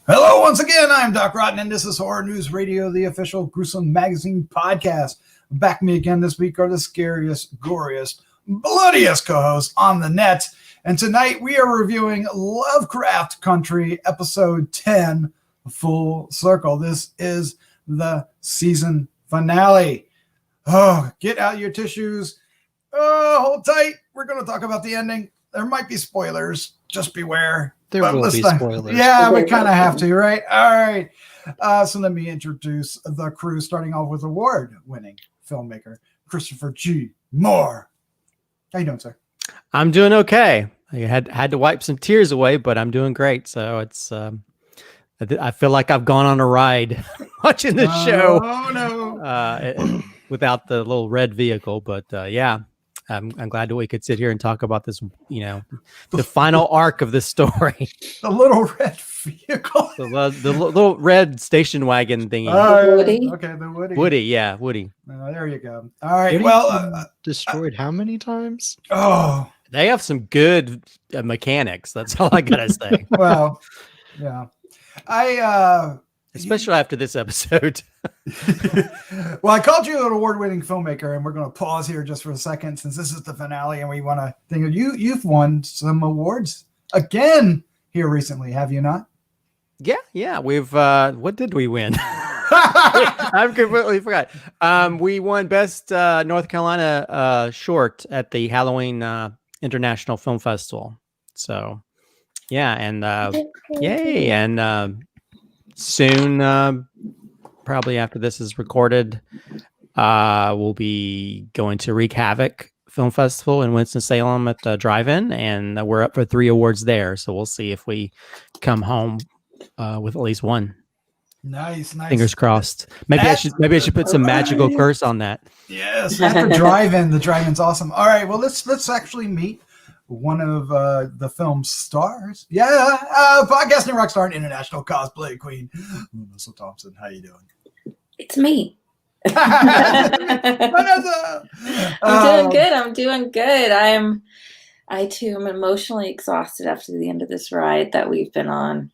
Hello, once again, I'm Doc Rotten, and this is Horror News Radio, the official Gruesome Magazine podcast. Back me again this week are the scariest, goriest, bloodiest co-hosts on the net. And tonight we are reviewing Lovecraft Country, episode 10, Full Circle. This is the season finale. Oh, get out your tissues. Oh, hold tight. We're going to talk about the ending. There might be spoilers. Just beware. There will be spoilers. Yeah, we kind of have to, right? All right. So let me introduce the crew, starting off with award-winning filmmaker Christopher G. Moore. How you doing, sir? I'm doing okay. I had to wipe some tears away, but I'm doing great. So it's I feel like I've gone on a ride watching this show. Oh no! Without the little red vehicle, but yeah. I'm glad that we could sit here and talk about this, the final arc of this story. The little red vehicle. The little red station wagon thingy. Woody? Okay, the Woody. Woody, yeah, Woody. There you go. All right, well. Destroyed how many times? Oh. They have some good mechanics. That's all I got to say. Well, yeah. Especially after this episode. Well, I called you an award-winning filmmaker, and we're going to pause here just for a second since this is the finale, and we want to think of you. You've won some awards again here recently, have you not? Yeah. We've what did we win? I've completely forgot. We won Best North Carolina short at the Halloween International Film Festival. So, yeah, and yay, and soon, probably after this is recorded, we'll be going to Wreak Havoc Film Festival in Winston-Salem at the drive-in, and we're up for 3 awards there. So we'll see if we come home with at least one. Nice. Fingers crossed. Maybe I should put some magical curse on that. Yes, at the drive-in. The drive-in's awesome. All right, well let's actually meet one of the film's stars. Yeah, podcasting rock star and international cosplay queen, Vanessa Thompson. How you doing? It's me. Vanessa! I'm doing good. I too am emotionally exhausted after the end of this ride that we've been on.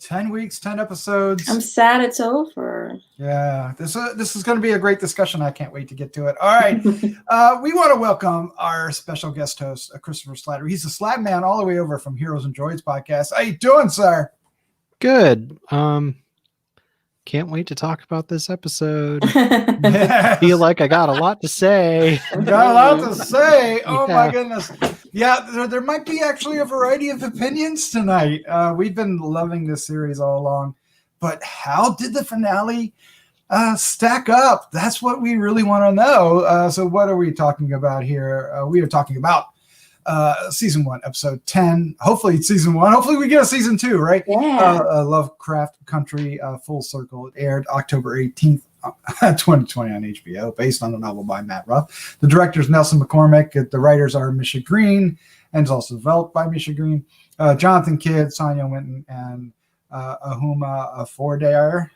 10 weeks, 10 episodes. I'm sad it's over. Yeah, this is going to be a great discussion. I can't wait to get to it. All right. We want to welcome our special guest host, Christopher Slattery. He's a Slattman all the way over from Heroes and Droids podcast. How you doing, sir? Good. Can't wait to talk about this episode. Yes. Feel like I got a lot to say. Got a lot to say. Oh Yeah. my goodness. Yeah, there might be actually a variety of opinions tonight. We've been loving this series all along, but how did the finale stack up? That's what we really want to know. So what are we talking about here? We are talking about season 1, episode 10. Hopefully it's season 1. Hopefully we get a season 2, right? Yeah. Lovecraft Country, Full Circle. It aired October 18th. 2020 on HBO, based on a novel by Matt Ruff. The director is Nelson McCormick. The writers are Misha Green, and it's also developed by Misha Green. Jonathan Kidd, Sonya Winton, and Ihuoma Ofordire.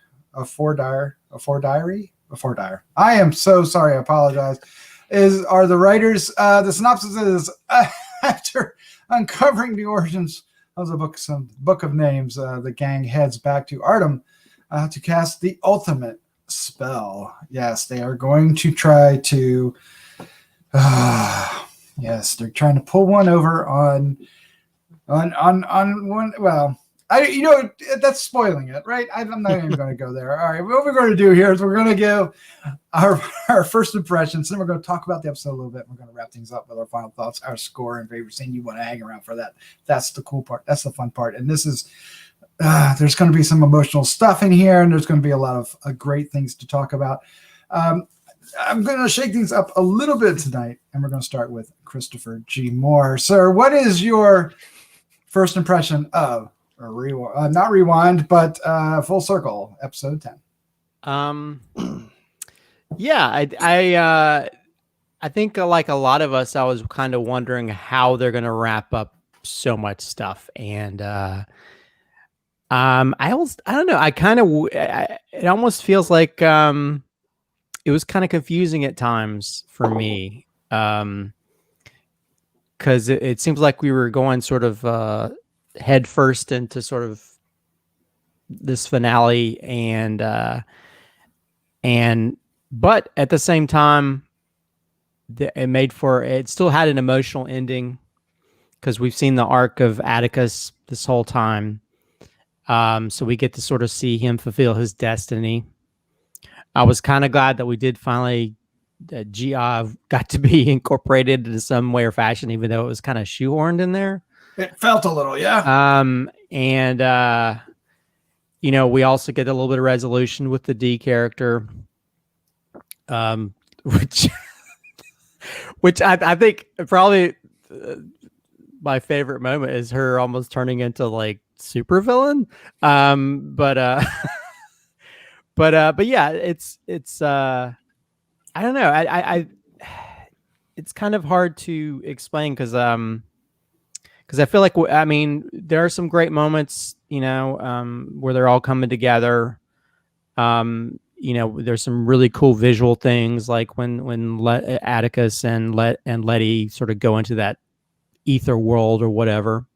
I am so sorry. I apologize. Are the writers? The synopsis is after uncovering the origins of the book of names, the gang heads back to Ardham to cast the ultimate spell. Yes, they are going to try to yes, they're trying to pull one over on one. Well, that's spoiling it, right? I'm not even going to go there. All right, what we're going to do here is we're going to give our first impressions, then we're going to talk about the episode a little bit. We're going to wrap things up with our final thoughts, our score, and favorite scene. You want to hang around for that. That's the cool part. That's the fun part. And this is there's going to be some emotional stuff in here, and there's going to be a lot of great things to talk about. I'm going to shake things up a little bit tonight, and we're going to start with Christopher G. Moore. Sir, what is your first impression of not Rewind, but Full Circle, episode 10? Yeah, I think like a lot of us, I was kind of wondering how they're going to wrap up so much stuff, and I don't know. It almost feels like it was kind of confusing at times for me, because it seems like we were going sort of head first into sort of this finale, but at the same time, it still had an emotional ending because we've seen the arc of Atticus this whole time. So we get to sort of see him fulfill his destiny. I was kind of glad that we did finally, Gia got to be incorporated in some way or fashion, even though it was kind of shoehorned in there. It felt a little, yeah. We also get a little bit of resolution with the D character, which I think probably my favorite moment is her almost turning into like super villain. But yeah, it's I don't know. I it's kind of hard to explain because I feel like, there are some great moments, where they're all coming together. There's some really cool visual things, like when Atticus and Leti sort of go into that ether world or whatever,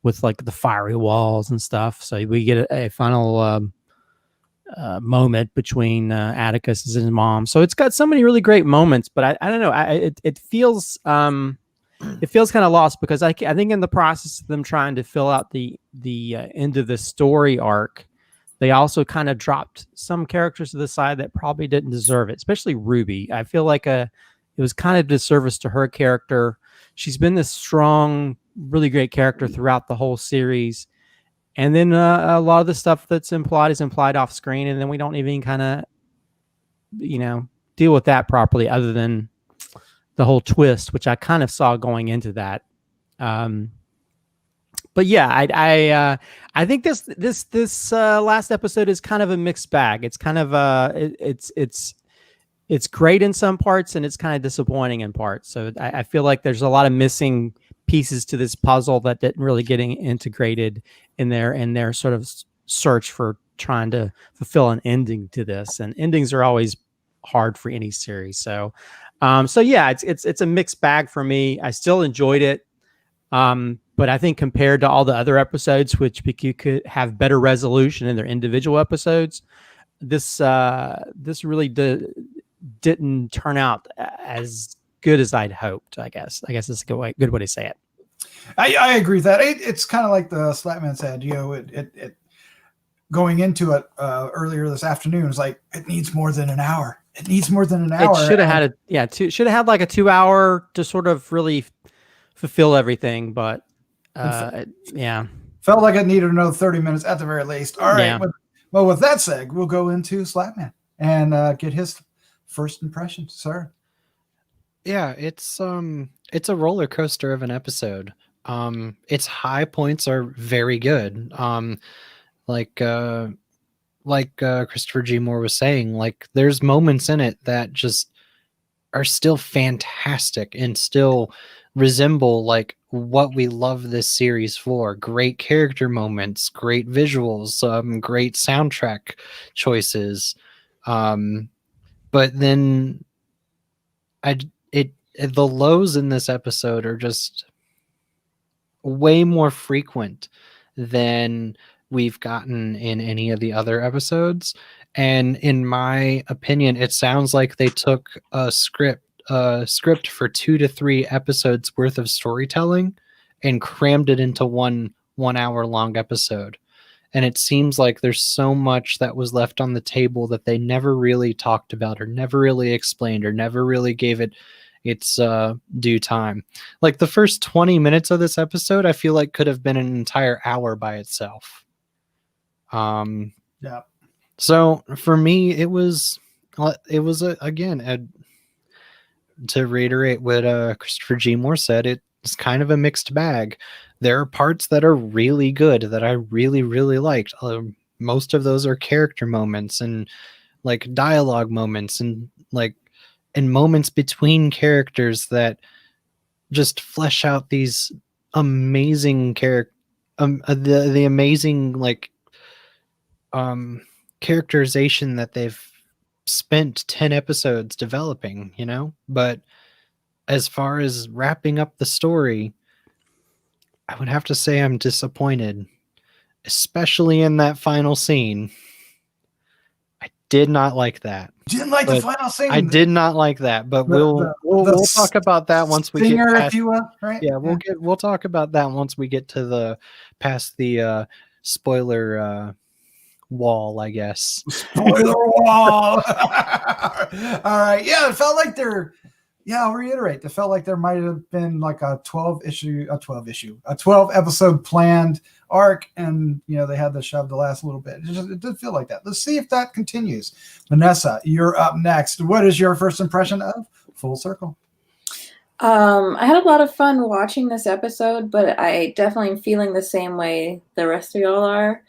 with like the fiery walls and stuff. So we get a final moment between Atticus and his mom. So it's got so many really great moments, but I don't know. It feels kind of lost because I think in the process of them trying to fill out the end of the story arc, they also kind of dropped some characters to the side that probably didn't deserve it, especially Ruby. I feel like it was kind of disservice to her character. She's been this strong, really great character throughout the whole series. And then a lot of the stuff that's implied is implied off screen, and then we don't even kind of, deal with that properly, other than the whole twist, which I kind of saw going into that. But yeah, I think this last episode is kind of a mixed bag. It's kind of it's great in some parts and it's kind of disappointing in parts. So I feel like there's a lot of missing pieces to this puzzle that didn't really get integrated in their sort of search for trying to fulfill an ending to this. And endings are always hard for any series. So yeah, it's a mixed bag for me. I still enjoyed it. But I think compared to all the other episodes, which you could have better resolution in their individual episodes, this really didn't turn out as good as I'd hoped. I guess it's a good way to say it. I agree with that. It's kind of like the Slattman said, it going into it earlier this afternoon, it's like, it needs more than an hour. It needs more than an hour. It should have had like a 2 hour to sort of really fulfill everything, but yeah, felt like it needed another 30 minutes at the very least. All right. Yeah. Well, with that said, we'll go into Slattman and get his first impression, sir. Yeah, it's a roller coaster of an episode. Its high points are very good. Like Christopher G. Moore was saying, like there's moments in it that just are still fantastic and still resemble like what we love this series for. Great character moments, great visuals, great soundtrack choices. But then the lows in this episode are just way more frequent than we've gotten in any of the other episodes. And in my opinion, it sounds like they took a script for 2 to 3 episodes worth of storytelling and crammed it into one hour long episode. And it seems like there's so much that was left on the table that they never really talked about or never really explained or never really gave it its due time. Like the first 20 minutes of this episode, I feel like could have been an entire hour by itself. Yeah. So for me, it was again, to reiterate what Christopher G. Moore said, it's kind of a mixed bag. There are parts that are really good that I really, really liked. Most of those are character moments and like dialogue moments and moments between characters that just flesh out these amazing the amazing characterization that they've spent 10 episodes developing, but as far as wrapping up the story, I would have to say I'm disappointed. especially in that final scene. I did not like that. Didn't like the But final scene. I did not like that, but we'll talk about that once we get Stinger, past, if you will, right? yeah, we'll talk about that once we get to the past the spoiler wall, I guess. Spoiler wall. All right. Yeah, it felt like I'll reiterate. It felt like there might have been like a 12 episode planned arc, and they had to shove the last little bit. It did feel like that. Let's see if that continues. Vanessa, you're up next. What is your first impression of Full Circle? I had a lot of fun watching this episode, but I definitely am feeling the same way the rest of y'all are.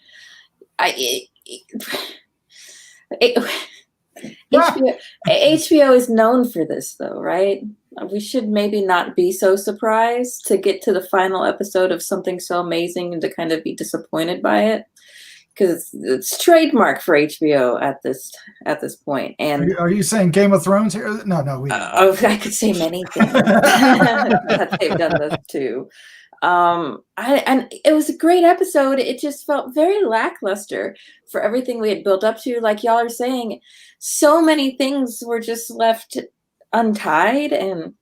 HBO is known for this, though, right? We should maybe not be so surprised to get to the final episode of something so amazing and to kind of be disappointed by it, because it's trademark for HBO at this point. And are you saying Game of Thrones here? No. I could say many things that they've done this too. And it was a great episode. It just felt very lackluster for everything we had built up to. Like y'all are saying, so many things were just left untied, and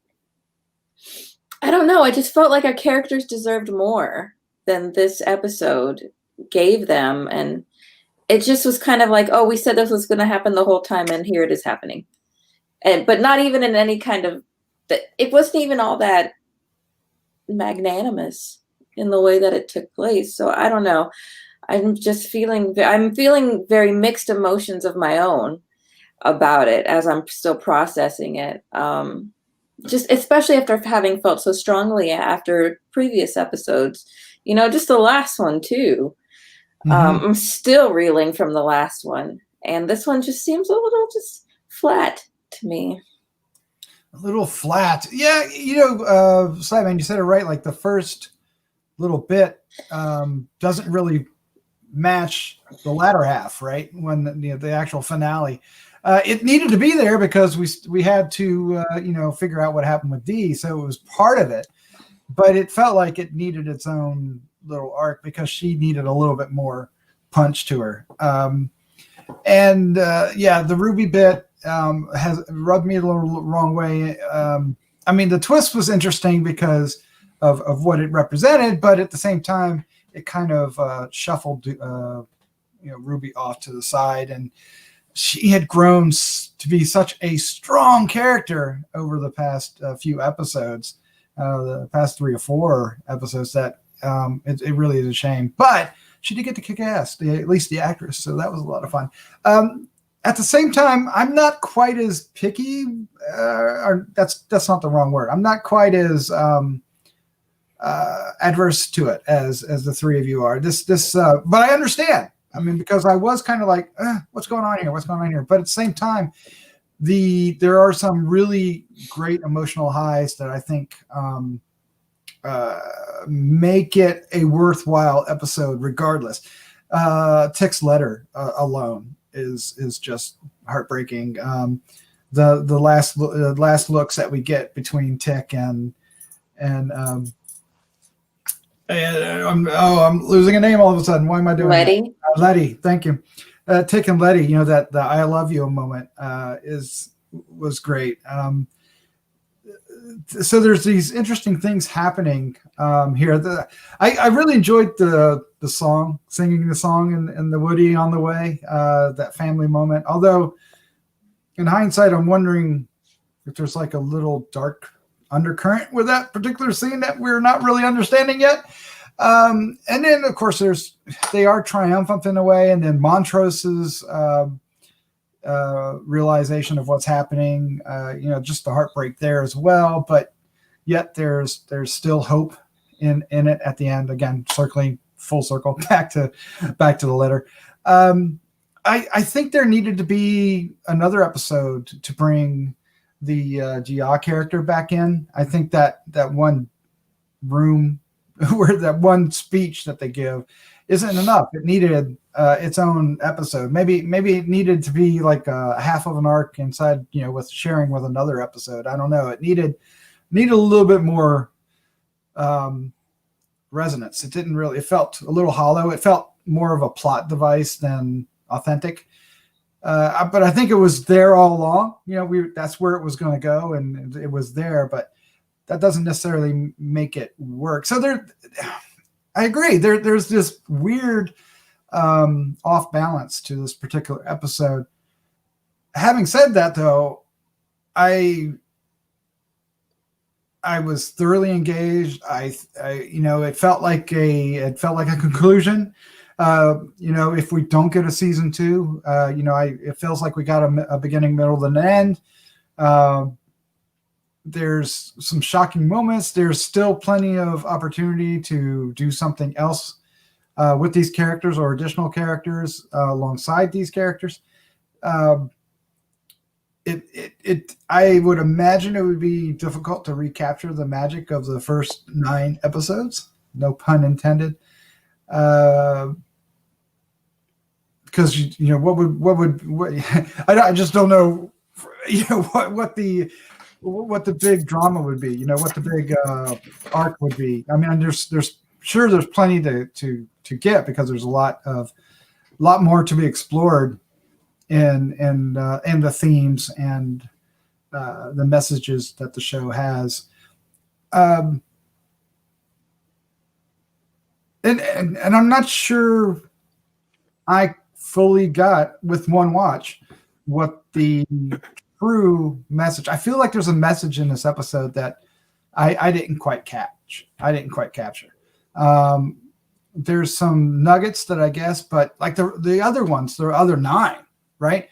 I don't know. I just felt like our characters deserved more than this episode gave them, and it just was kind of like, oh, we said this was going to happen the whole time, and here it is happening. But not even in any kind of it wasn't even all that magnanimous in the way that it took place. So I don't know. I'm feeling very mixed emotions of my own about it as I'm still processing it. Just especially after having felt so strongly after previous episodes, just the last one too. Mm-hmm. I'm still reeling from the last one, and this one just seems a little just flat to me. A little flat. Yeah, Slattman, you said it right. Like the first little bit doesn't really match the latter half, right? When the actual finale. It needed to be there because we had to figure out what happened with Dee, so it was part of it. But it felt like it needed its own little arc because she needed a little bit more punch to her. The Ruby bit has rubbed me a little wrong way. The twist was interesting because of what it represented, but at the same time, it kind of shuffled Ruby off to the side, and she had grown to be such a strong character over the past few episodes, the past 3 or 4 episodes, that it really is a shame. But she did get to kick ass, at least the actress, so that was a lot of fun. At the same time, I'm not quite as picky, or that's not the wrong word. I'm not quite as adverse to it as the three of you are. But I understand. Because I was kind of like, what's going on here? What's going on here? But at the same time, there are some really great emotional highs that I think make it a worthwhile episode regardless. Tick's letter alone is just heartbreaking. The last looks that we get between Tick and I'm losing a name all of a sudden. Why am I doing Leti? Leti, thank you. Tick and Leti, that the I love you moment was great. So there's these interesting things happening here. I really enjoyed the song, singing the song and the Woody on the way, that family moment. Although in hindsight, I'm wondering if there's like a little dark undercurrent with that particular scene that we're not really understanding yet. And then of course they are triumphant in a way, and then Montrose's realization of what's happening, just the heartbreak there as well, but yet there's still hope in it at the end. Again, circling full circle back to the letter. I think there needed to be another episode to bring the Gia character back in. I think that one room where that one speech that they give isn't enough. It needed its own episode. Maybe it needed to be like a half of an arc inside, with sharing with another episode. I don't know. It needed a little bit more resonance. It didn't really. It felt a little hollow. It felt more of a plot device than authentic. But I think it was there all along. You know, that's where it was going to go, and it was there. But that doesn't necessarily make it work. So I agree. There's this weird off balance to this particular episode. Having said that, though, I was thoroughly engaged. It felt like a conclusion. If we don't get a season 2, it feels like we got a beginning, middle, and an end. There's some shocking moments. There's still plenty of opportunity to do something else with these characters or additional characters alongside these characters. I would imagine it would be difficult to recapture the magic of the first 9 episodes. No pun intended. Because I just don't know, what the big drama would be. What the big arc would be. I mean, there's plenty to get, because there's a lot more to be explored in the themes and the messages that the show has. And I'm not sure I fully got with one watch what the true message. I feel like there's a message in this episode that I didn't quite catch. I didn't quite capture. There's some nuggets that I guess, but like the other ones, the other 9, right?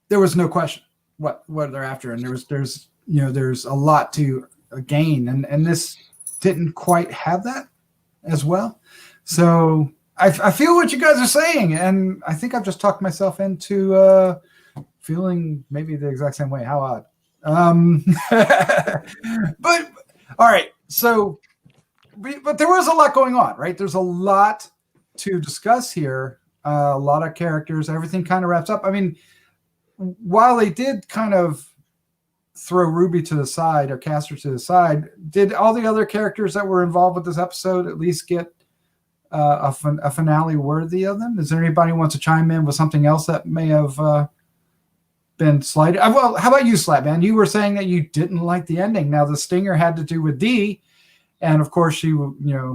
There was no question what they're after, and there's a lot to gain, and this didn't quite have that as well. So I feel what you guys are saying, and I think I've just talked myself into feeling maybe the exact same way. How odd. But all right, so but there was a lot going on, right? There's a lot to discuss here. A lot of characters, everything kind of wraps up. I mean, while they did kind of throw Ruby to the side or cast her to the side, did all the other characters that were involved with this episode at least get a finale worthy of them? Is there anybody who wants to chime in with something else that may have been slighted? Well, how about you, Slattman? You were saying that you didn't like the ending. Now, the stinger had to do with Dee, and of course, she,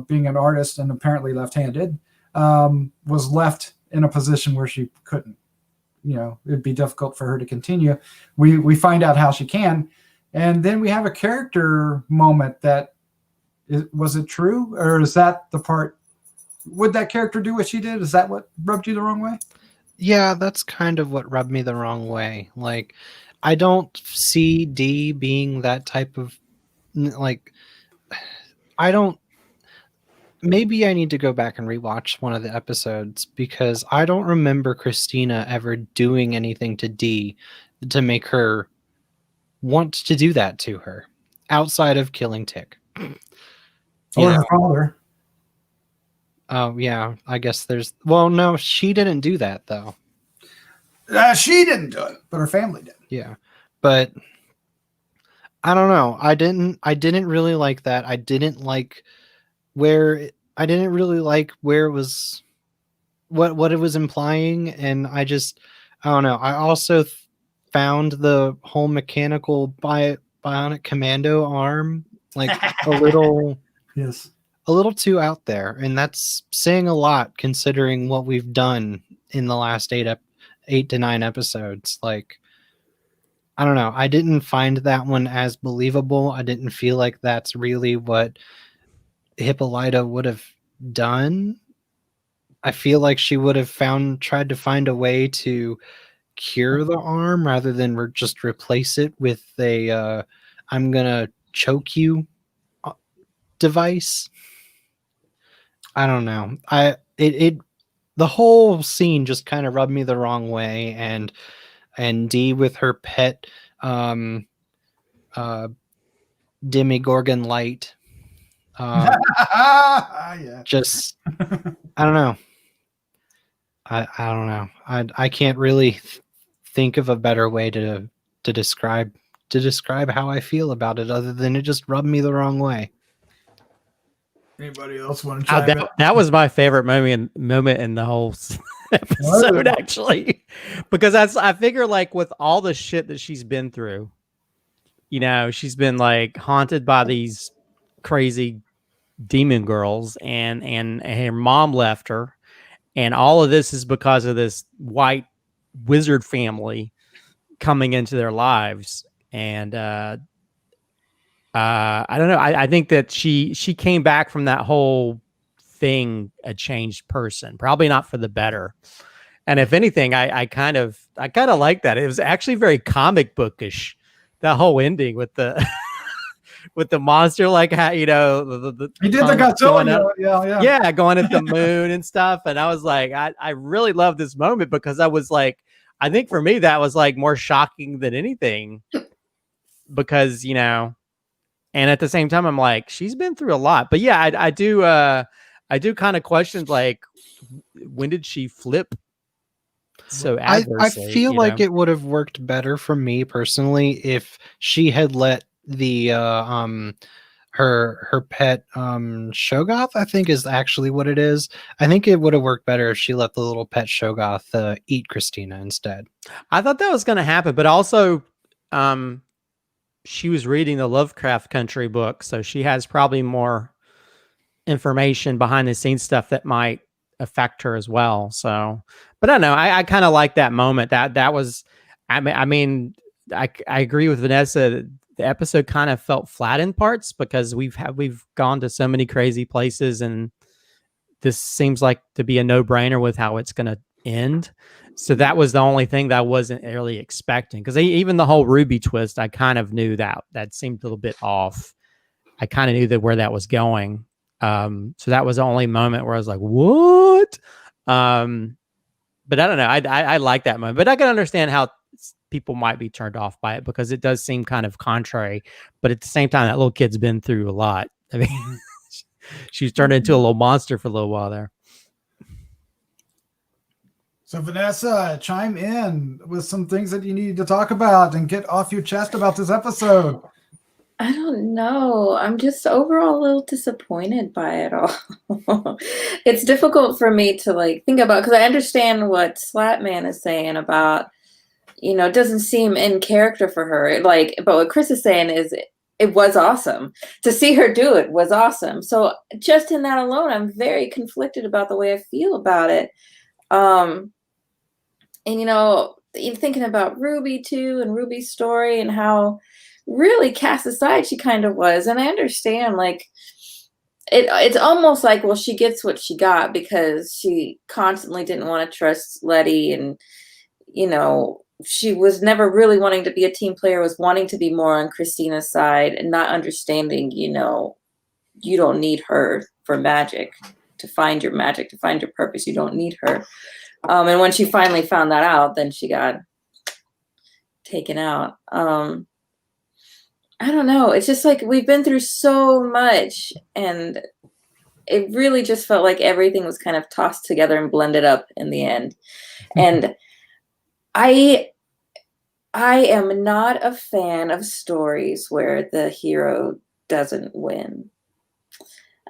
being an artist and apparently left-handed, was left in a position where she couldn't. It'd be difficult for her to continue. We find out how she can, and then we have a character moment that was it true, or is that the part? Would that character do what she did? Is that what rubbed you the wrong way? Yeah, that's kind of what rubbed me the wrong way. Like, I don't see Dee being that type of, like, I don't. Maybe I need to go back and rewatch one of the episodes, because I don't remember Christina ever doing anything to Dee to make her want to do that to her, outside of killing Tick. Or her father. Oh, yeah. I guess there's... Well, no, she didn't do that, though. She didn't do it, but her family did. Yeah. But I don't know. I didn't really like that. I didn't really like where it was, what it was implying. And I don't know. I also found the whole mechanical bionic commando arm like a little... Yes. A little too out there, and that's saying a lot considering what we've done in the last 8 to 9 episodes. Like, I don't know. I didn't find that one as believable. I didn't feel like that's really what Hippolyta would have done. I feel like she would have tried to find a way to cure the arm rather than just replace it with a I'm gonna choke you device. I don't know. The whole scene just kind of rubbed me the wrong way, and Dee with her pet Demigorgon light. Yeah. Just I don't know. I don't know. I can't really think of a better way to describe how I feel about it, other than it just rubbed me the wrong way. Anybody else want to chime in? That was my favorite moment in the whole episode, actually, because I figure like with all the shit that she's been through, you know, she's been like haunted by these crazy demon girls, and her mom left her, and all of this is because of this white wizard family coming into their lives, and I don't know. I think that she came back from that whole thing a changed person, probably not for the better. And if anything, I kind of like that. It was actually very comic bookish, that whole ending with the with the monster, like how, you know, he did the Godzilla, yeah, going at the moon and stuff. And I was like, I really love this moment because I was like, I think for me that was like more shocking than anything, because, you know. And at the same time, I'm like, she's been through a lot. But yeah, I do kind of question, like, when did she flip so adversely? I feel like it would have worked better for me personally if she had let the her pet Shogoth, I think is actually what it is. I think it would have worked better if she let the little pet Shogoth eat Christina instead. I thought that was going to happen, but also she was reading the Lovecraft Country book, so she has probably more information behind the scenes stuff that might affect her as well. So, but I don't know. I kind of like that moment. That was, I mean, I agree with Vanessa. The episode kind of felt flat in parts because we've gone to so many crazy places, and this seems like to be a no-brainer with how it's going to end. So that was the only thing that I wasn't really expecting, because even the whole Ruby twist, I kind of knew that seemed a little bit off. I kind of knew where that was going. So that was the only moment where I was like, what? But I don't know. I like that moment, but I can understand how people might be turned off by it because it does seem kind of contrary. But at the same time, that little kid's been through a lot. I mean, she's turned into a little monster for a little while there. So Vanessa, chime in with some things that you need to talk about and get off your chest about this episode. I don't know. I'm just overall a little disappointed by it all. It's difficult for me to like think about, because I understand what Slattman is saying about, you know, it doesn't seem in character for her. Like, but what Chris is saying is it was awesome. To see her do it was awesome. So just in that alone, I'm very conflicted about the way I feel about it. And, you know, even thinking about Ruby too, and Ruby's story and how really cast aside she kind of was. And I understand, like, it's almost like, well, she gets what she got because she constantly didn't want to trust Leti, and, you know, she was never really wanting to be a team player, was wanting to be more on Christina's side and not understanding, you know, you don't need her for magic, to find your magic, to find your purpose. You don't need her. And when she finally found that out, then she got taken out. I don't know. It's just like we've been through so much, and it really just felt like everything was kind of tossed together and blended up in the end. And I am not a fan of stories where the hero doesn't win.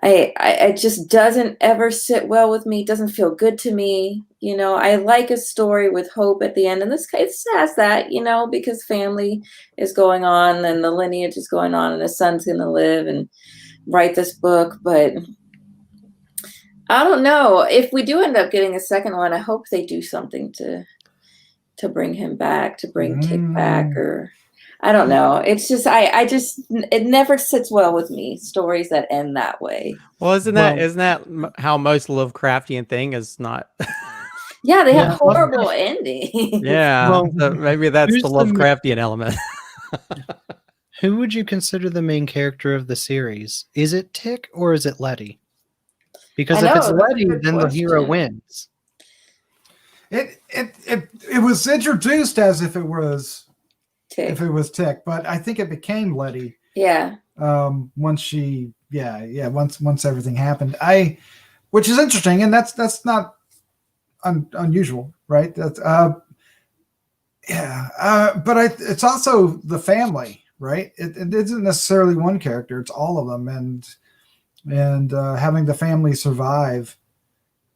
I just doesn't ever sit well with me. It doesn't feel good to me. You know, I like a story with hope at the end. And this case has that, you know, because family is going on and the lineage is going on and the son's going to live and write this book. But I don't know. If we do end up getting a second one, I hope they do something to bring him back, to bring Kick back, or I don't know. It's just, it never sits well with me, stories that end that way. Well, isn't that how most Lovecraftian thing is not? Yeah, they have horrible endings. Yeah, well, so maybe that's the Lovecraftian element. Who would you consider the main character of the series? Is it Tick or is it Leti? Because if it's Leti, then the hero wins. It was introduced as if it was Tick. If it was Tick, but I think it became Leti. Yeah. Once everything happened, which is interesting, and that's not unusual, right? That's but it's also the family, right? It isn't necessarily one character; it's all of them, and and having the family survive.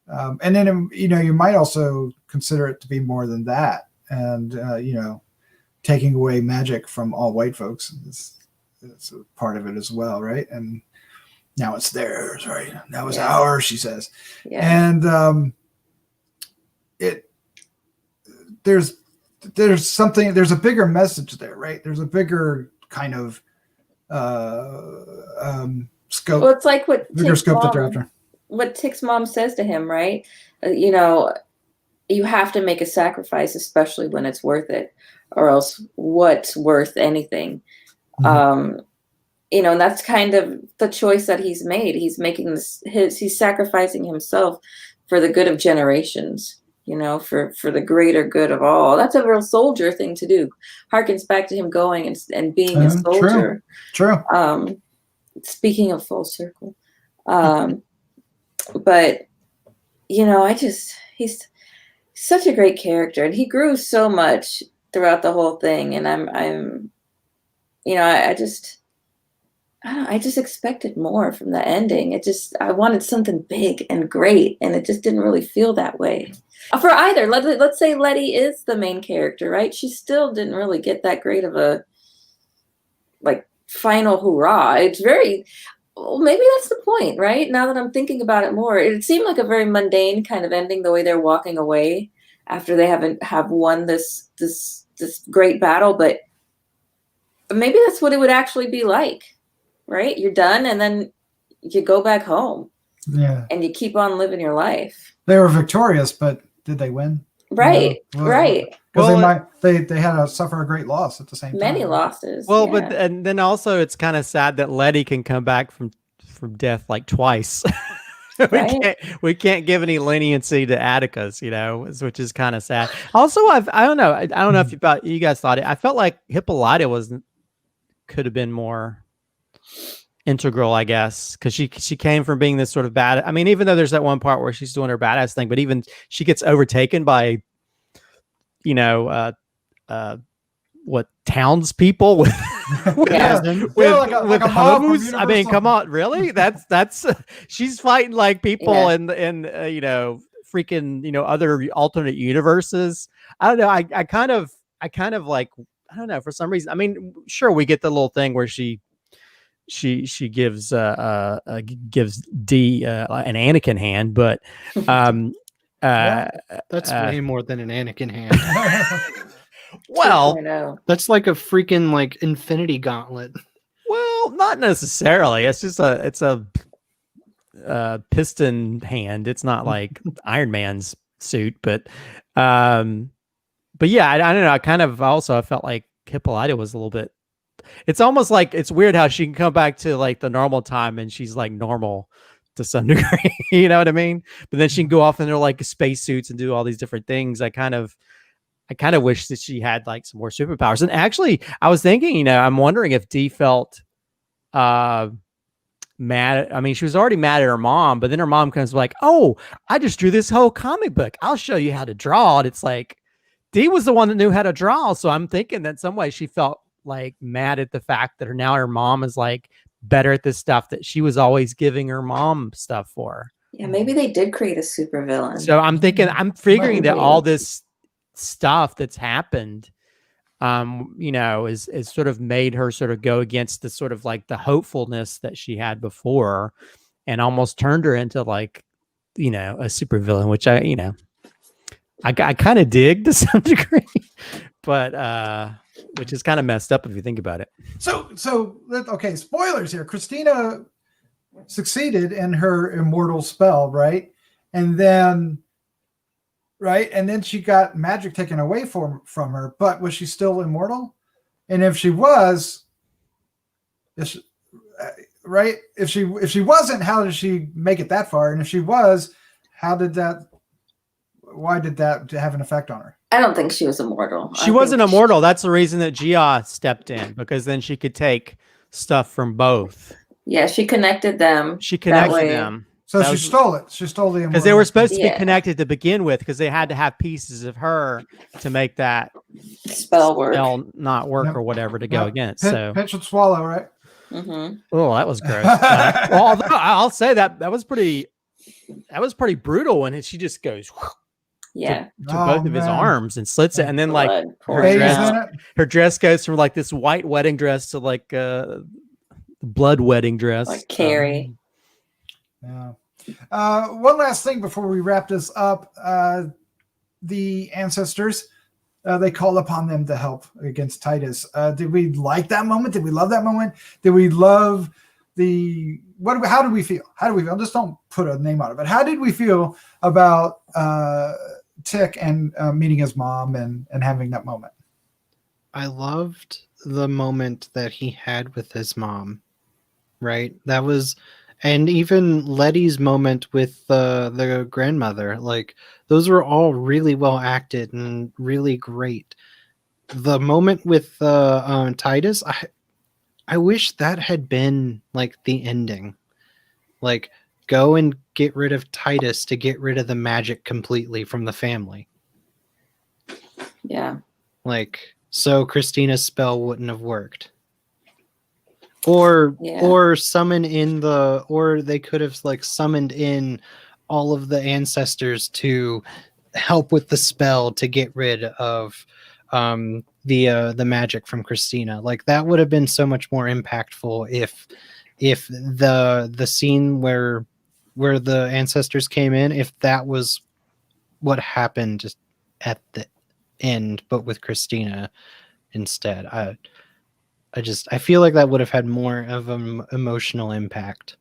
And then, you might also consider it to be more than that. And, taking away magic from all white folks is a part of it as well, right? And now it's theirs, right? Now it's ours, she says. Yeah. And there's something, there's a bigger message there, right? There's a bigger kind of scope. Well, it's like what Tick's mom says to him, right? You have to make a sacrifice, especially when it's worth it, or else what's worth anything? Mm-hmm. And that's kind of the choice that he's made. He's making he's sacrificing himself for the good of generations, for the greater good of all. That's a real soldier thing to do. Harkens back to him going and being a soldier. True. Speaking of full circle. But, he's such a great character, and he grew so much throughout the whole thing. And I just expected more from the ending. I wanted something big and great, and it just didn't really feel that way for either. Let's say Leti is the main character, right? She still didn't really get that great of a final hurrah. It's very, well, maybe that's the point, right? Now that I'm thinking about it more, it seemed like a very mundane kind of ending, the way they're walking away after they have won this great battle. But maybe that's what it would actually be like, right? You're done, and then you go back home. Yeah. And you keep on living your life. They were victorious, but did they win? Right. Right. Because they had to suffer a great loss at the same time. Many losses. Well, yeah. But and then also it's kind of sad that Leti can come back from death twice. we can't give any leniency to Atticus, which is kind of sad. Also, I don't know if you guys thought it. I felt like Hippolyta could have been more integral, I guess, because she came from being this sort of bad. I mean, even though there's that one part where she's doing her badass thing, but even she gets overtaken by, townspeople with hose. I mean, come on, really? That's she's fighting like people in freaking other alternate universes. I don't know. I kind of like, I don't know, for some reason. I mean, sure, we get the little thing where she gives gives D an Anakin hand, but that's way more than an Anakin hand. Well, that's like a freaking infinity gauntlet. Well, not necessarily. It's just a piston hand. It's not like Iron Man's suit, but yeah, I don't know. I felt like Hippolyta was a little bit. It's almost like it's weird how she can come back to the normal time and she's normal to some degree. You know what I mean? But then she can go off in their space suits and do all these different things. I kind of wish that she had some more superpowers. And actually, I was thinking, I'm wondering if Dee felt mad. I mean, she was already mad at her mom, but then her mom comes "Oh, I just drew this whole comic book. I'll show you how to draw." And it's Dee was the one that knew how to draw. So I'm thinking that in some way she felt mad at the fact that her mom is better at this stuff that she was always giving her mom stuff for. Yeah, maybe they did create a supervillain. So I'm figuring that all this stuff that's happened is sort of made her sort of go against the sort of the hopefulness that she had before, and almost turned her into a supervillain, which I kind of dig to some degree, but which is kind of messed up if you think about it. So okay, spoilers here. Christina succeeded in her immortal spell, right? And then she got magic taken away from her, but was she still immortal? And if she was, right? If she wasn't, how did she make it that far? And if she was, why did that have an effect on her? I don't think she was immortal. She wasn't immortal. That's the reason that Gia stepped in, because then she could take stuff from both. Yeah, she connected them. She connected them. So she stole it. She stole the immortal. Because they were supposed to be connected to begin with, because they had to have pieces of her to make that spell not work or whatever to go against. Pinch and swallow, right? Mhm. Oh, that was gross. Well, although I'll say that was pretty brutal when she just goes Yeah. to Oh, both of his man. arms and slits it, and then like Blood her pouring Phase out. in it. her dress goes from like this white wedding dress to like blood wedding dress. Like Carrie. Yeah. One last thing before we wrap this up. The ancestors, they call upon them to help against Titus. Did we like that moment? Did we love that moment? Did we love how did we feel? How do we feel? Just don't put a name on it, but how did we feel about Tick and meeting his mom and having that moment? I loved the moment that he had with his mom, right? That was, and even Leti's moment with the grandmother, like those were all really well acted and really great. The moment with Titus, I wish that had been like the ending. Like, go and get rid of Titus to get rid of the magic completely from the family. Yeah. Like, so Christina's spell wouldn't have worked. Or summon in or they could have like summoned in all of the ancestors to help with the spell to get rid of the magic from Christina. Like that would have been so much more impactful if the scene where the ancestors came in, if that was what happened just at the end, but with Christina instead. I feel like that would have had more of an emotional impact.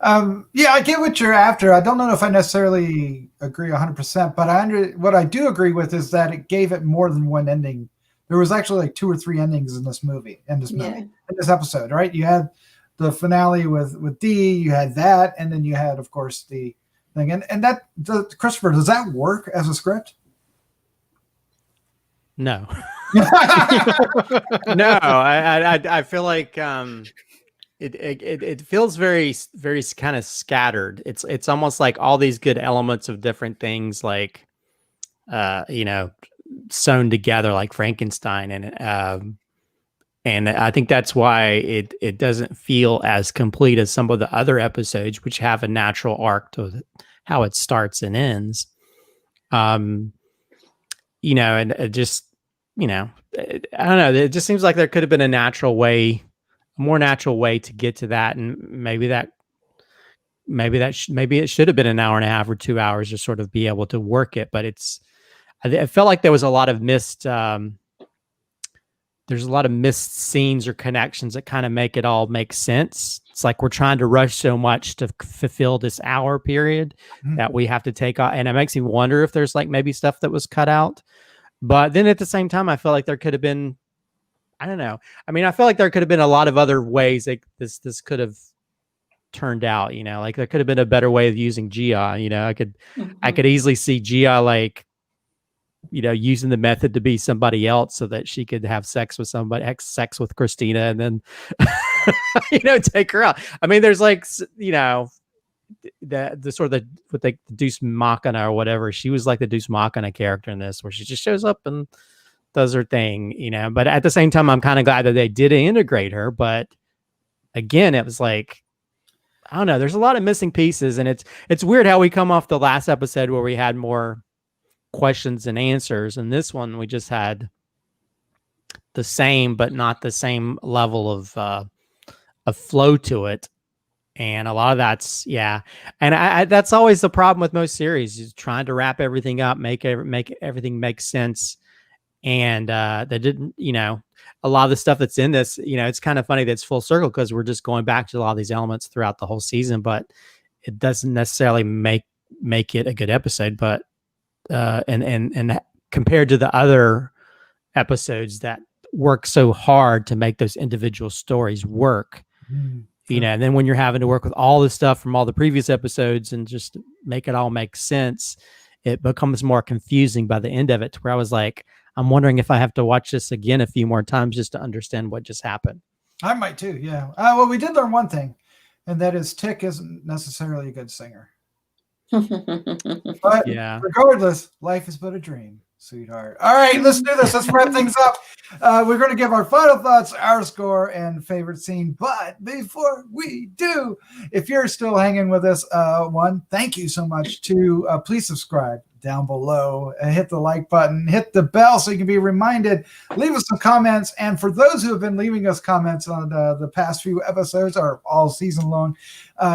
Yeah, I get what you're after. I don't know if I necessarily agree 100%, but what I do agree with is that it gave it more than one ending. There was actually like 2 or 3 endings in this episode, right? You had the finale with Dee, you had that, and then you had, of course, the thing. And that, Christopher, does that work as a script? No. No, I feel like it feels very kind of scattered. It's almost like all these good elements of different things, like sewn together like Frankenstein, and I think that's why it doesn't feel as complete as some of the other episodes, which have a natural arc to how it starts and ends. And it just, I don't know. It just seems like there could have been a more natural way to get to that, and maybe it should have been an hour and a half or 2 hours to sort of be able to work it. But I felt like there was a lot of missed. There's a lot of missed scenes or connections that kind of make it all make sense. It's like we're trying to rush so much to fulfill this hour period that we have to take off. And it makes me wonder if there's like maybe stuff that was cut out. But then at the same time, I feel like there could have been, I don't know. I mean, I feel like there could have been a lot of other ways that this could have turned out, like there could have been a better way of using Gia. I could easily see Gia like, using the method to be somebody else so that she could have sex with Christina and then, take her out. I mean, there's like, the sort of the Deus Machina or whatever. She was like the Deus Machina character in this, where she just shows up and does her thing, but at the same time, I'm kind of glad that they did integrate her. But again, it was like, I don't know, there's a lot of missing pieces, and it's weird how we come off the last episode where we had more questions and answers, and this one we just had the same but not the same level of flow to it. And a lot of that's and that's always the problem with most series, is trying to wrap everything up, make everything make sense. And they didn't, a lot of the stuff that's in this, it's kind of funny that it's full circle, because we're just going back to a lot of these elements throughout the whole season, but it doesn't necessarily make it a good episode. But and compared to the other episodes that work so hard to make those individual stories work, and then when you're having to work with all the stuff from all the previous episodes and just make it all make sense, it becomes more confusing by the end of it, to where I was like, I'm wondering if I have to watch this again a few more times just to understand what just happened. I might too. Yeah. Well, we did learn one thing, and that is Tick isn't necessarily a good singer. But regardless, life is but a dream. Sweetheart. All right, let's do this. Let's wrap things up. We're going to give our final thoughts, our score, and favorite scene. But before we do, if you're still hanging with us, one, thank you so much. Two, please subscribe down below. Hit the like button. Hit the bell so you can be reminded. Leave us some comments. And for those who have been leaving us comments on the past few episodes or all season long,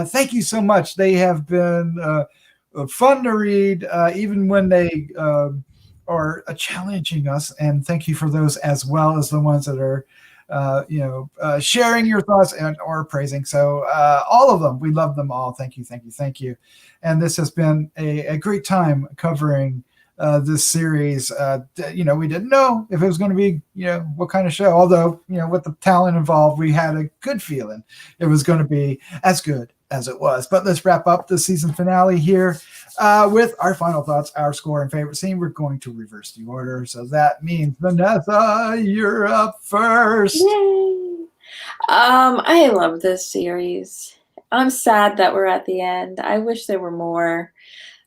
thank you so much. They have been fun to read, even when they are challenging us, and thank you for those as well as the ones that are sharing your thoughts and or praising. So all of them, we love them all. Thank you. And this has been a great time covering this series. We didn't know if it was going to be what kind of show, although with the talent involved, we had a good feeling it was going to be as good as it was. But let's wrap up the season finale here with our final thoughts, our score, and favorite scene. We're going to reverse the order. So that means, Vanessa, you're up first. Yay! I love this series. I'm sad that we're at the end. I wish there were more.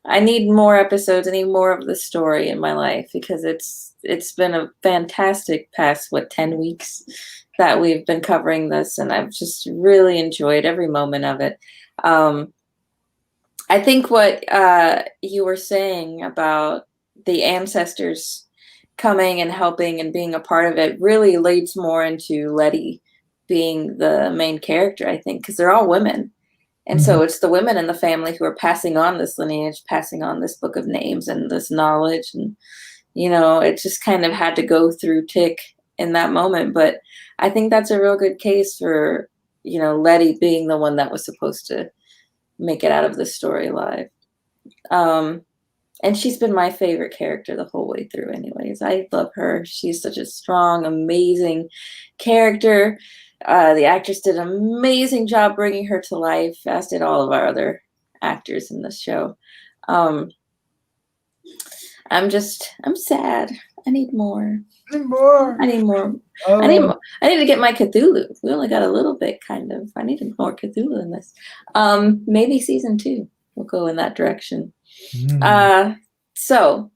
I need more episodes. I need more of the story in my life, because it's been a fantastic past 10 weeks that we've been covering this, and I've just really enjoyed every moment of it. I think what you were saying about the ancestors coming and helping and being a part of it really leads more into Leti being the main character, I think, because they're all women. And so it's the women in the family who are passing on this lineage, passing on this book of names and this knowledge. And, it just kind of had to go through Tick in that moment. But I think that's a real good case for, Leti being the one that was supposed to make it out of the story alive. And she's been my favorite character the whole way through anyways. I love her. She's such a strong, amazing character. The actress did an amazing job bringing her to life, as did all of our other actors in this show. I'm sad. I need more. I need more. Oh. I need to get my Cthulhu. We only got a little bit, kind of. I need more Cthulhu in this. Maybe season 2 will go in that direction. So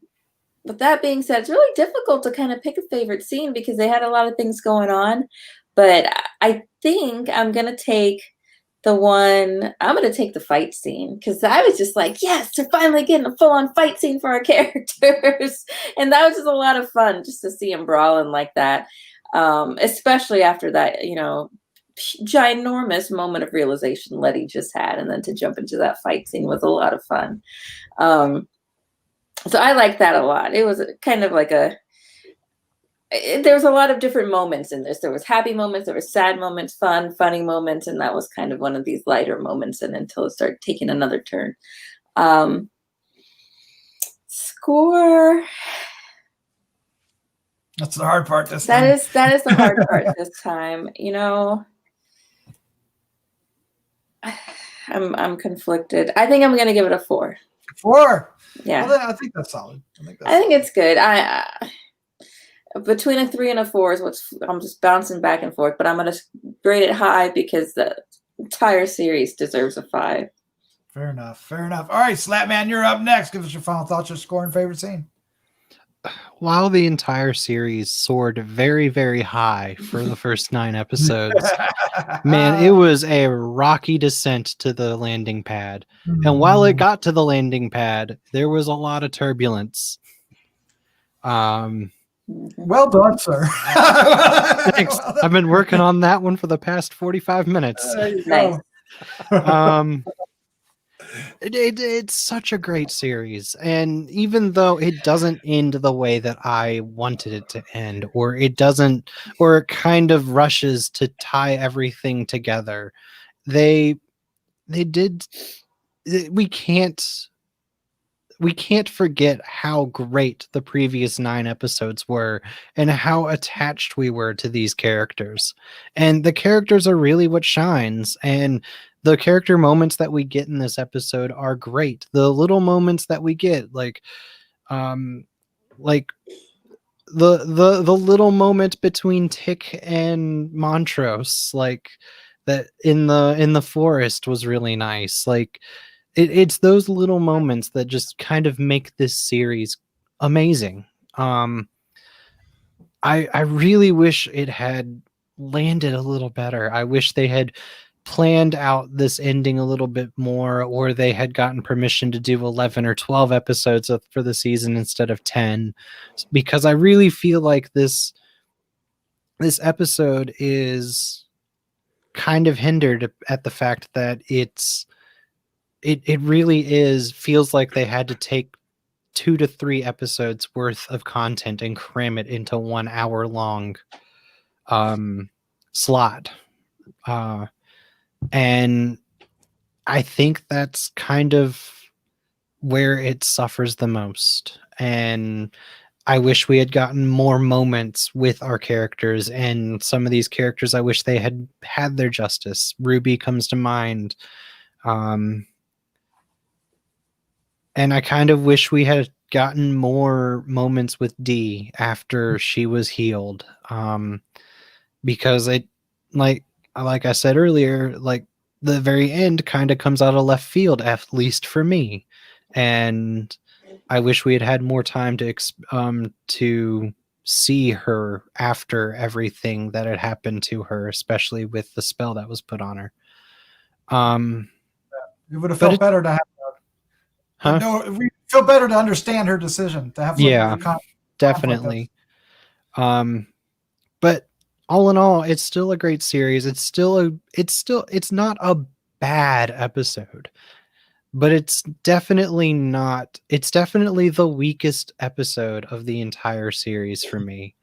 with that being said, it's really difficult to kind of pick a favorite scene because they had a lot of things going on. But I think I'm going to take the fight scene, because I was just like, yes, they're finally getting a full-on fight scene for our characters. And that was just a lot of fun just to see them brawling like that, especially after that, ginormous moment of realization Leti just had. And then to jump into that fight scene was a lot of fun. So I like that a lot. It was kind of like there was a lot of different moments in this. There was happy moments, there was sad moments, funny moments, and that was kind of one of these lighter moments, and until it started taking another turn. Score. That's the hard part this time. That is the hard part this time. I'm conflicted. I think I'm gonna give it a 4. 4. Yeah. Well, I think that's solid. I think it's good. Between a 3 and a 4 is what's I'm just bouncing back and forth, but I'm going to grade it high because the entire series deserves a 5. Fair enough. All right, Slattman, you're up next. Give us your final thoughts, your score, and favorite scene. While the entire series soared very, very high for the first 9 episodes, man, it was a rocky descent to the landing pad. And while it got to the landing pad, there was a lot of turbulence. Well done, sir. Thanks. I've been working on that one for the past 45 minutes. Nice. It's such a great series, and even though it doesn't end the way that I wanted it to end, or it kind of rushes to tie everything together, we can't forget how great the previous 9 episodes were and how attached we were to these characters. And the characters are really what shines. And the character moments that we get in this episode are great. The little moments that we get, like the little moment between Tick and Montrose, like that in the forest was really nice. Like it's those little moments that just kind of make this series amazing. I really wish it had landed a little better. I wish they had planned out this ending a little bit more, or they had gotten permission to do 11 or 12 episodes for the season instead of 10, because I really feel like this episode is kind of hindered at the fact that it really feels like they had to take 2 to 3 episodes worth of content and cram it into 1 hour long slot. And I think that's kind of where it suffers the most. And I wish we had gotten more moments with our characters, and some of these characters, I wish they had had their justice. Ruby comes to mind. And I kind of wish we had gotten more moments with Dee after she was healed. Because like I said earlier, like the very end kind of comes out of left field, at least for me. And I wish we had had more time to see her after everything that had happened to her, especially with the spell that was put on her. It would have felt better to have. No, we feel better to understand her decision to have. Yeah, definitely. But all in all, it's still a great series. It's not a bad episode, but it's definitely the weakest episode of the entire series for me.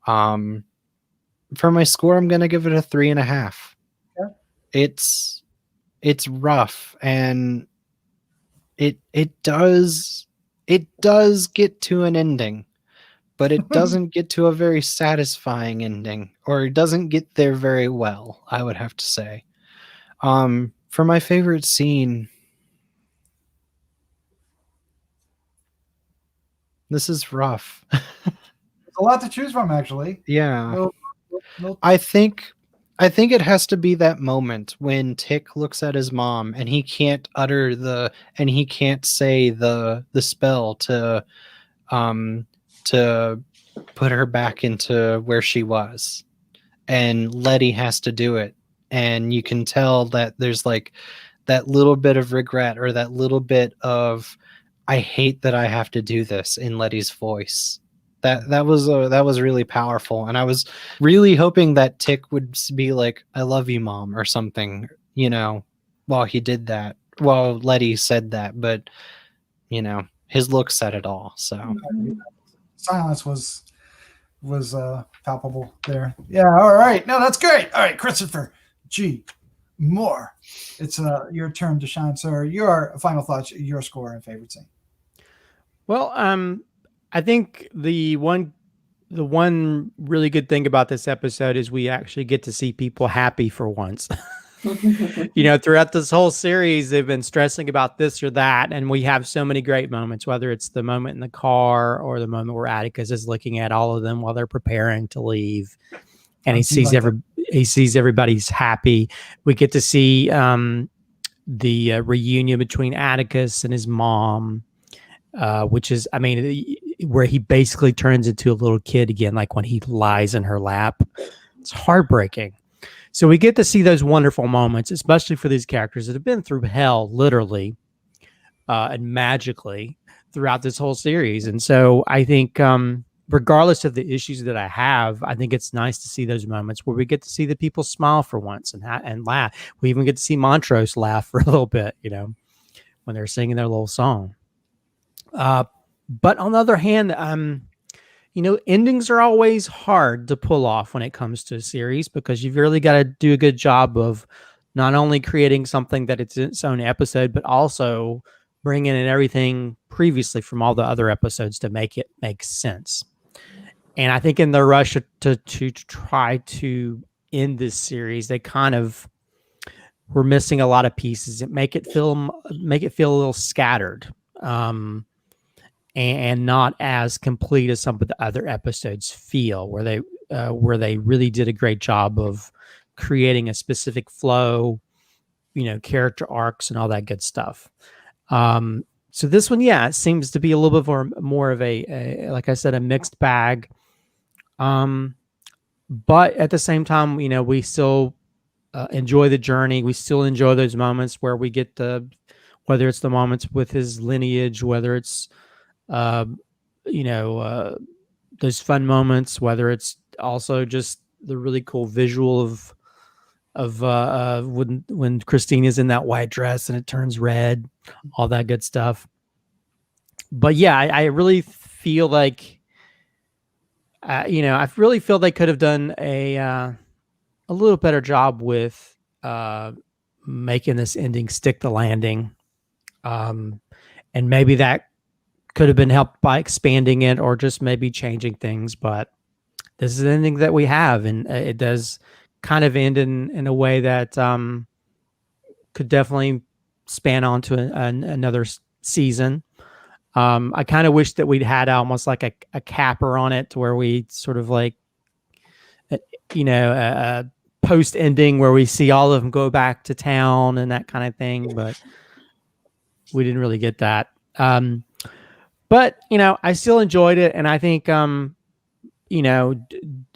For my score, I'm going to give it a 3.5. Yeah. It's rough, and it does get to an ending, but it doesn't get to a very satisfying ending, or it doesn't get there very well, I would have to say. For my favorite scene, this is rough. There's a lot to choose from, actually. Yeah. I think it has to be that moment when Tick looks at his mom and he can't say the spell to put her back into where she was, and Leti has to do it, and you can tell that there's like that little bit of regret, or that little bit of, I hate that I have to do this, in Letty's voice. That was really powerful, and I was really hoping that Tick would be like, "I love you, Mom," or something, while he did that, while Leti said that. But his look said it all. So silence was palpable there. Yeah. All right. No, that's great. All right, Christopher G. Moore, it's your turn to shine, sir. Your final thoughts, your score and favorite scene. Well, I think the one really good thing about this episode is we actually get to see people happy for once. Throughout this whole series, they've been stressing about this or that, and we have so many great moments, whether it's the moment in the car or the moment where Atticus is looking at all of them while they're preparing to leave, and he sees everybody's happy. We get to see the reunion between Atticus and his mom, which is, where he basically turns into a little kid again, like when he lies in her lap. It's heartbreaking. So we get to see those wonderful moments, especially for these characters that have been through hell, literally, and magically throughout this whole series. And so I think, regardless of the issues that I have, I think it's nice to see those moments where we get to see the people smile for once and laugh. We even get to see Montrose laugh for a little bit, when they're singing their little song. But on the other hand, endings are always hard to pull off when it comes to a series, because you've really got to do a good job of not only creating something that it's its own episode, but also bringing in everything previously from all the other episodes to make it make sense. And I think in the rush to try to end this series, they kind of were missing a lot of pieces that make it feel a little scattered. And not as complete as some of the other episodes feel, where they really did a great job of creating a specific flow, character arcs and all that good stuff. So this one, yeah, it seems to be a little bit more of a, like I said, a mixed bag. But at the same time, you know, we still enjoy the journey. We still enjoy those moments where we get whether it's the moments with his lineage, whether it's, you know, those fun moments, whether it's also just the really cool visual of when Christina's in that white dress and it turns red, all that good stuff. But yeah, I really feel like, you know, I really feel they could have done a little better job with making this ending stick the landing. And maybe that could have been helped by expanding it or just maybe changing things. But this is an ending that we have, and it does kind of end in a way that could definitely span on to another season. I kind of wish that we'd had almost like a capper on it, to where we sort of like, you know, a post ending where we see all of them go back to town and that kind of thing. But we didn't really get that. But, you know, I still enjoyed it. And I think, you know,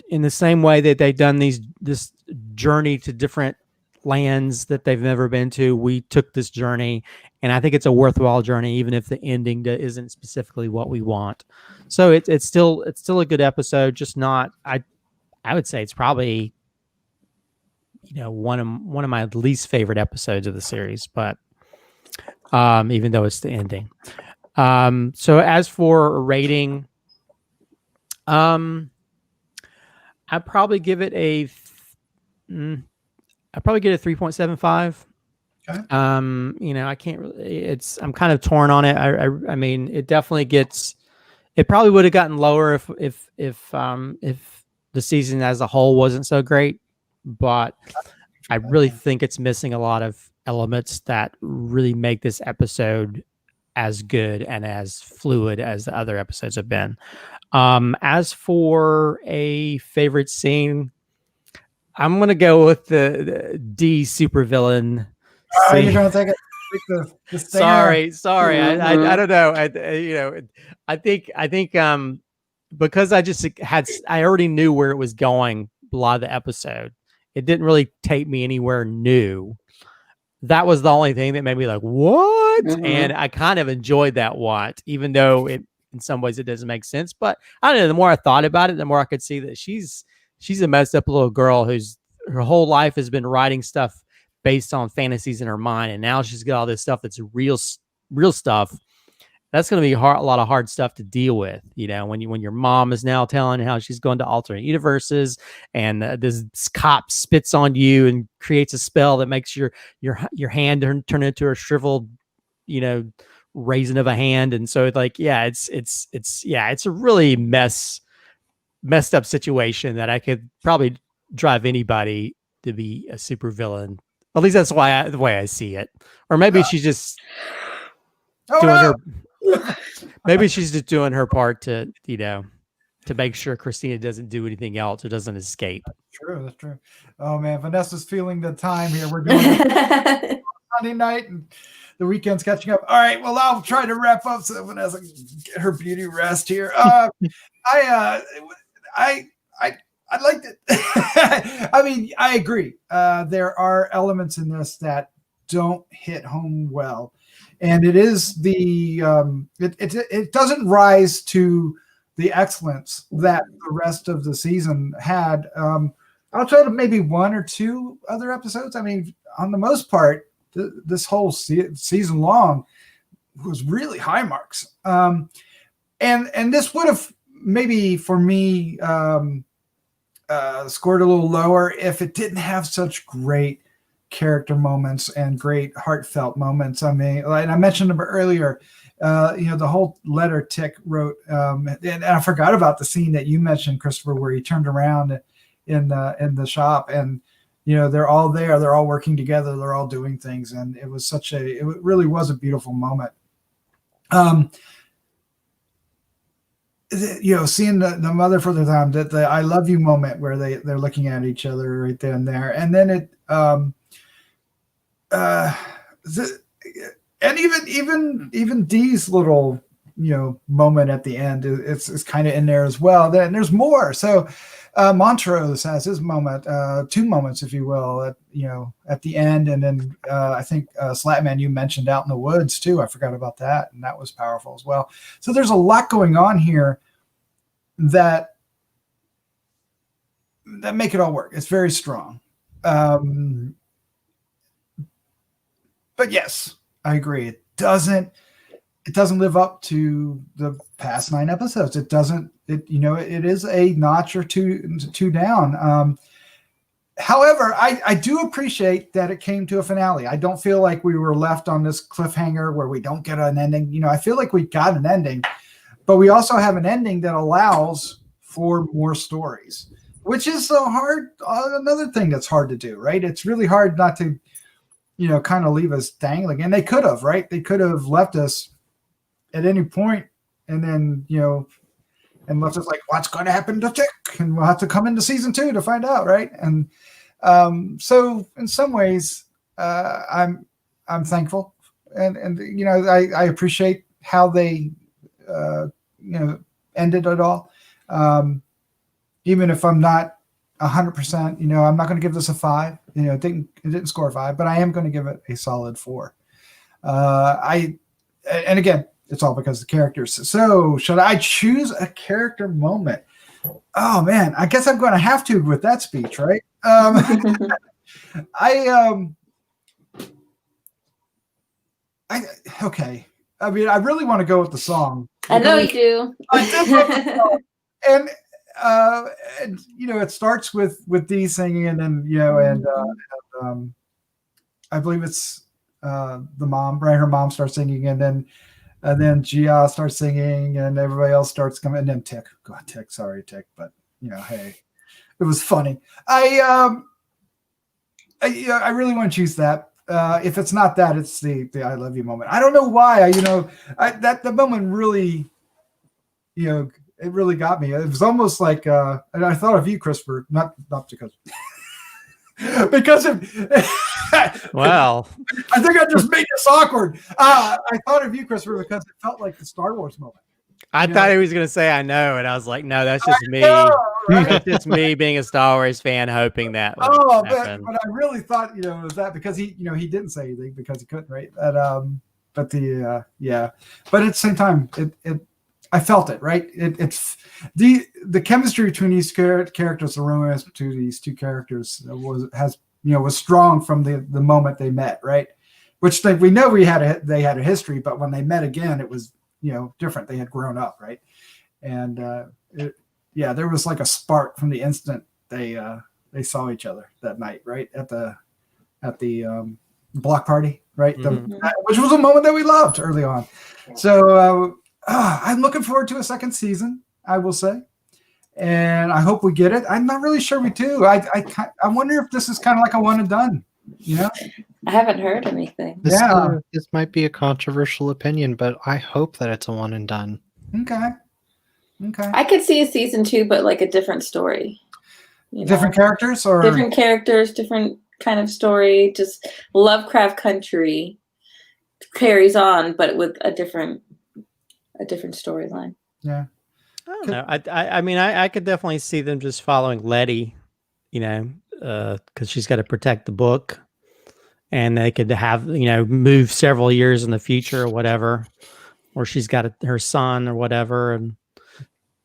in the same way that they've done this journey to different lands that they've never been to, we took this journey, and I think it's a worthwhile journey, even if the ending isn't specifically what we want. So it's still a good episode, just not, I would say it's probably, you know, one of my least favorite episodes of the series, but even though it's the ending. So as for a rating, I'd probably give it a 3.75. Okay. You know, I can't really, I'm kind of torn on it. I mean, it definitely it probably would have gotten lower if the season as a whole wasn't so great, but I really think it's missing a lot of elements that really make this episode as good and as fluid as the other episodes have been. As for a favorite scene, I'm gonna go with the D supervillain. You're gonna take it. The Sorry. Mhm. I don't know. You know, I think because I already knew where it was going a lot of the episode. It didn't really take me anywhere new. That was the only thing that made me like, what? Mhm. And I kind of enjoyed that watch, even though in some ways it doesn't make sense. But I don't know, the more I thought about it, the more I could see that she's a messed up little girl who's her whole life has been writing stuff based on fantasies in her mind. And now she's got all this stuff that's real stuff. That's going to be a lot of hard stuff to deal with, you know, when your mom is now telling how she's going to alternate universes, and this cop spits on you and creates a spell that makes your hand turn into a shriveled, you know, raisin of a hand. And so it's like, yeah, it's a really messed up situation that I could probably drive anybody to be a super villain. At least that's the way I see it. Or maybe she's just maybe she's just doing her part to, you know, to make sure Christina doesn't do anything else or doesn't escape. That's true. Oh man, Vanessa's feeling the time here. We're doing it Sunday night and the weekend's catching up. All right, well, I'll try to wrap up so that Vanessa can get her beauty rest here. I liked it. I mean, I agree. There are elements in this that don't hit home well, and it is it doesn't rise to the excellence that the rest of the season had. Outside of maybe one or two other episodes, I mean, on the most part, this whole season long was really high marks. And this would have maybe for me scored a little lower if it didn't have such great character moments and great heartfelt moments. I mean, and I mentioned them earlier, you know, the whole letter Tick wrote, and I forgot about the scene that you mentioned, Christopher, where he turned around in the shop, and you know, they're all there, they're all working together, they're all doing things, and it was it really was a beautiful moment. You know, seeing the mother for the time, that the I love you moment where they're looking at each other right then and there, and then And even Dee's little, moment at the end is kind of in there as well. Then there's more. So Montrose has his moment, 2 moments, if you will, at the end. And then I think Slattman, you mentioned out in the woods too. I forgot about that. And that was powerful as well. So there's a lot going on here that make it all work. It's very strong. But yes, I agree. It doesn't live up to the past 9 episodes. It doesn't, it is a notch or two down. However, I do appreciate that it came to a finale. I don't feel like we were left on this cliffhanger where we don't get an ending. I feel like we got an ending, but we also have an ending that allows for more stories, which is so hard. Another thing that's hard to do, right? It's really hard not to, kind of leave us dangling. And they could have, right? They could have left us at any point and then, and left us like, what's going to happen to Chick? And we'll have to come into season 2 to find out, right? And so in some ways, I'm thankful. And I appreciate how they, ended it all. Even if I'm not 100%, I'm not going to give this a 5. It didn't score a 5, but I am going to give it a solid 4. And again, it's all because of the characters. So should I choose a character moment? Oh man, I guess I'm going to have to with that speech, right? Okay. I mean, I really want to go with the song. I know you do. I did love the song. And it starts with Dee singing, and then I believe it's the mom, right? Her mom starts singing, and then Gia starts singing, and everybody else starts coming, and then Tick. God, Tick, sorry, Tick, but hey, it was funny. I really want to choose that. If it's not that, it's the I love you moment. I don't know why. That moment really, it really got me. It was almost like, and I thought of you, Christopher, not because of Wow. I think I just made this awkward. I thought of you, Christopher, because it felt like the Star Wars moment. I thought he was going to say I know, and I was like, no, that's just me. Right? That's just me being a Star Wars fan, hoping that would happen. But I really thought, it was that because he didn't say anything because he couldn't, right? But at the same time, I felt it, right? It's the chemistry between these characters, the romance between these 2 characters was strong from the moment they met, right? Which we know they had a history, but when they met again, it was different. They had grown up, right? And there was like a spark from the instant they saw each other that night, right? At the block party, right? Which was a moment that we loved early on. So I'm looking forward to a second season, I will say. And I hope we get it. I'm not really sure we do. I wonder if this is kind of like a one and done, I haven't heard anything. This might be a controversial opinion, but I hope that it's a one and done. Okay. I could see a season 2, but like a different story. Different characters or different characters, different kind of story. Just Lovecraft Country carries on, but with a different storyline. Yeah. I don't know. I mean, I could definitely see them just following Leti, because she's got to protect the book, and they could have, move several years in the future or whatever, or she's got her son or whatever, and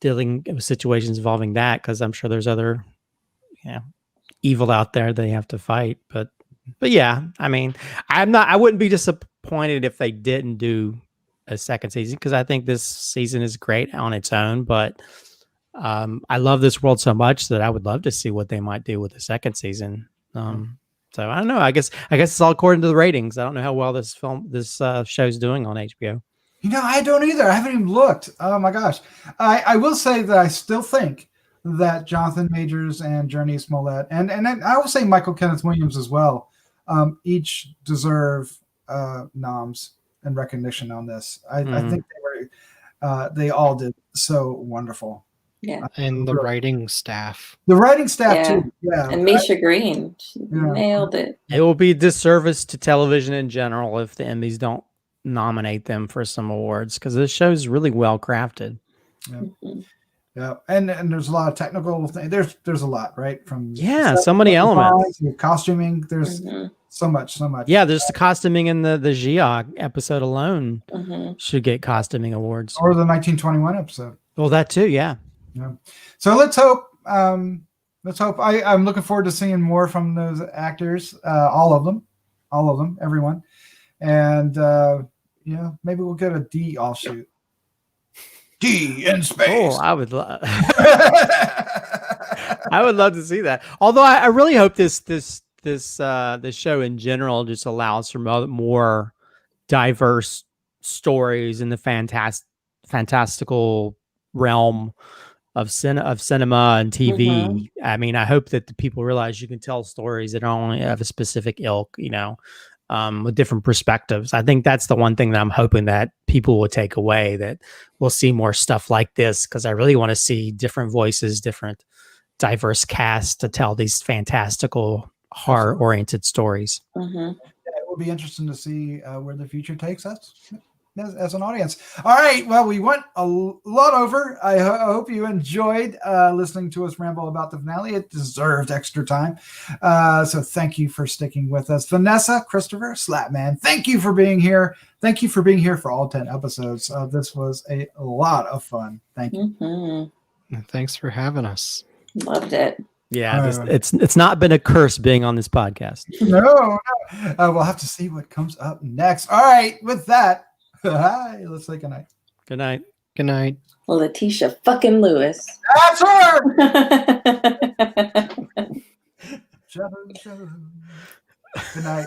dealing with situations involving that, because I'm sure there's other, evil out there they have to fight. But yeah, I mean, I wouldn't be disappointed if they didn't do a second season, because I think this season is great on its own, but I love this world so much that I would love to see what they might do with the second season. So I don't know. I guess it's all according to the ratings. I don't know how well this show's doing on HBO. I don't either. I haven't even looked. Oh my gosh. I will say that I still think that Jonathan Majors and Jurnee Smollett, and I will say Michael Kenneth Williams as well, each deserve noms and recognition on this. I think they all did so wonderful. Yeah. And the writing staff. The writing staff too. Yeah. And Misha Green, she nailed it. It will be a disservice to television in general if the Emmys don't nominate them for some awards because this show's really well crafted. Yeah, and there's a lot of technical things. There's a lot, right? From So many elements. Costuming. There's so much. Yeah, there's the costuming in the Geog episode alone should get costuming awards. Or the 1921 episode. Well, that too, yeah. So let's hope. Let's hope. I'm looking forward to seeing more from those actors. All of them, everyone, and maybe we'll get a D offshoot. D in space. Oh, I would love. I would love to see that. Although I really hope this show in general just allows for more diverse stories in the fantastical realm of cinema and TV. I mean, I hope that the people realize you can tell stories that are only of a specific ilk, with different perspectives. I think that's the one thing that I'm hoping that people will take away, that we'll see more stuff like this, because I really want to see different voices, different diverse casts to tell these fantastical horror-oriented stories. It will be interesting to see where the future takes us as an audience. All right, well, we went a lot over. I hope you enjoyed listening to us ramble about the finale. It deserved extra time, so thank you for sticking with us. Vanessa, Christopher, Slattman, thank you for being here. Thank you for being here for all 10 episodes. This was a lot of fun. Thank you. Thanks for having us. Loved it. Yeah, it's not been a curse being on this podcast. No. We'll have to see what comes up next. All right, with that, hi, let's say goodnight. Good night. Good night. Letitia fucking Lewis. That's her. Good night.